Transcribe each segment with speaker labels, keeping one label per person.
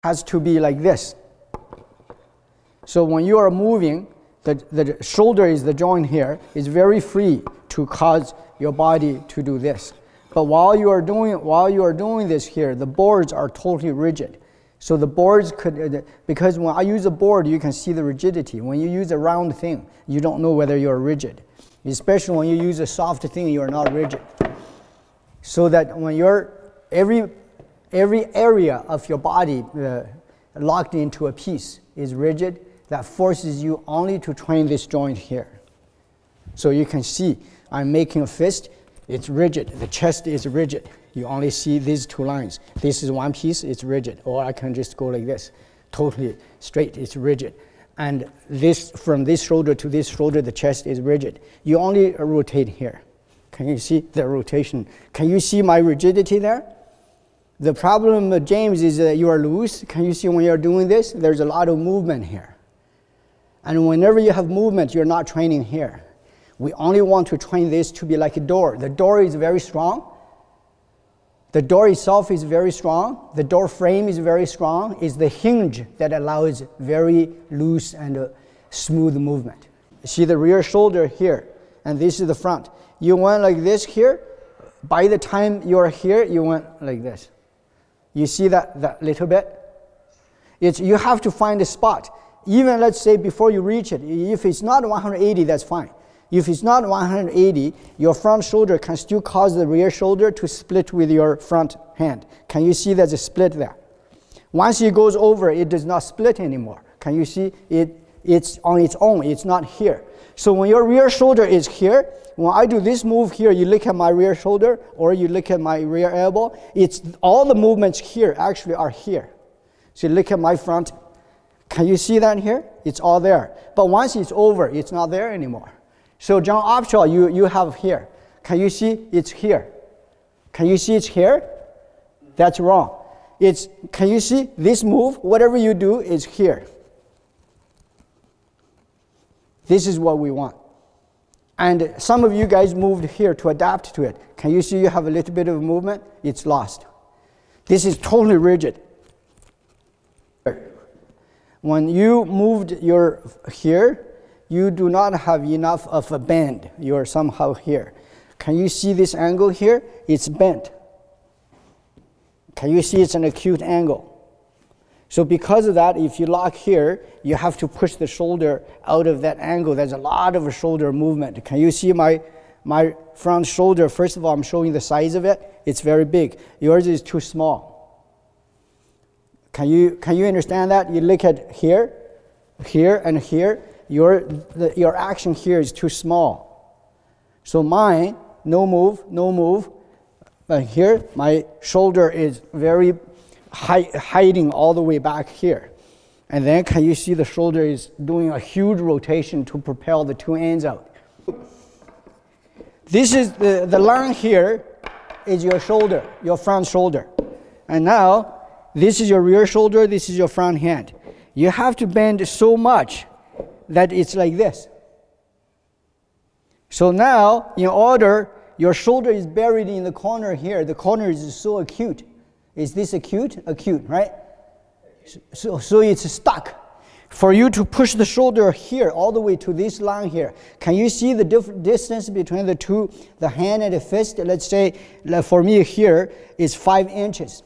Speaker 1: has to be like this. So when you are moving, the shoulder is the joint here, is very free to cause your body to do this. But while you are doing this here, the boards are totally rigid. So the boards could, because when I use a board, you can see the rigidity. When you use a round thing, you don't know whether you're rigid. Especially when you use a soft thing, you're not rigid. So that when you're, every area of your body locked into a piece is rigid, that forces you only to train this joint here. So you can see, I'm making a fist, it's rigid. The chest is rigid. You only see these two lines. This is one piece, it's rigid. Or I can just go like this, totally straight, it's rigid. And this, from this shoulder to this shoulder, the chest is rigid. You only rotate here. Can you see the rotation? Can you see my rigidity there? The problem, James, is that you are loose. Can you see when you're doing this? There's a lot of movement here. And whenever you have movement, you're not training here. We only want to train this to be like a door. The door is very strong. The door itself is very strong. The door frame is very strong. It's the hinge that allows very loose and smooth movement. See the rear shoulder here, and this is the front. You went like this here. By the time you're here, you went like this. You see that little bit? You have to find a spot. Even let's say before you reach it, if it's not 180, that's fine. If it's not 180, your front shoulder can still cause the rear shoulder to split with your front hand. Can you see there's a split there? Once it goes over, it does not split anymore. Can you see it's on its own, it's not here. So when your rear shoulder is here, when I do this move here, you look at my rear shoulder or you look at my rear elbow, it's all the movements here actually are here. So you look at my front, can you see that here? It's all there. But once it's over, it's not there anymore. So John Opshall, you have here. Can you see it's here? Can you see it's here? That's wrong. Can you see this move? Whatever you do is here. This is what we want. And some of you guys moved here to adapt to it. Can you see you have a little bit of movement? It's lost. This is totally rigid. When you moved your here, you do not have enough of a bend. You are somehow here. Can you see this angle here? It's bent. Can you see it's an acute angle? So because of that, if you lock here, you have to push the shoulder out of that angle. There's a lot of shoulder movement. Can you see my front shoulder? First of all, I'm showing the size of it. It's very big. Yours is too small. Can you understand that? You look at here, here, and here. Your action here is too small. So mine, no move. But here, my shoulder is very hiding all the way back here. And then can you see the shoulder is doing a huge rotation to propel the two ends out. This is the line here is your shoulder, your front shoulder. And now, this is your rear shoulder, this is your front hand. You have to bend so much that it's like this. So now, in order, your shoulder is buried in the corner here. The corner is so acute. Is this acute? Acute, right? So it's stuck. For you to push the shoulder here all the way to this line here, can you see the distance between the two, the hand and the fist? Let's say, for me here, is 5 inches.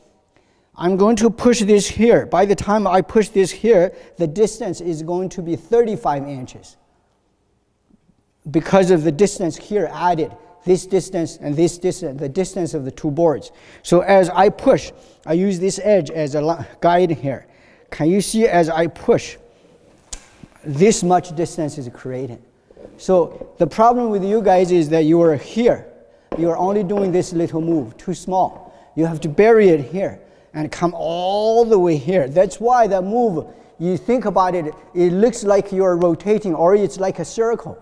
Speaker 1: I'm going to push this here. By the time I push this here, the distance is going to be 35 inches. Because of the distance here added, this distance and this distance, the distance of the two boards. So as I push, I use this edge as a guide here. Can you see as I push, this much distance is created. So the problem with you guys is that you are here. You are only doing this little move, too small. You have to bury it here and come all the way here. That's why that move, you think about it, it looks like you're rotating or it's like a circle.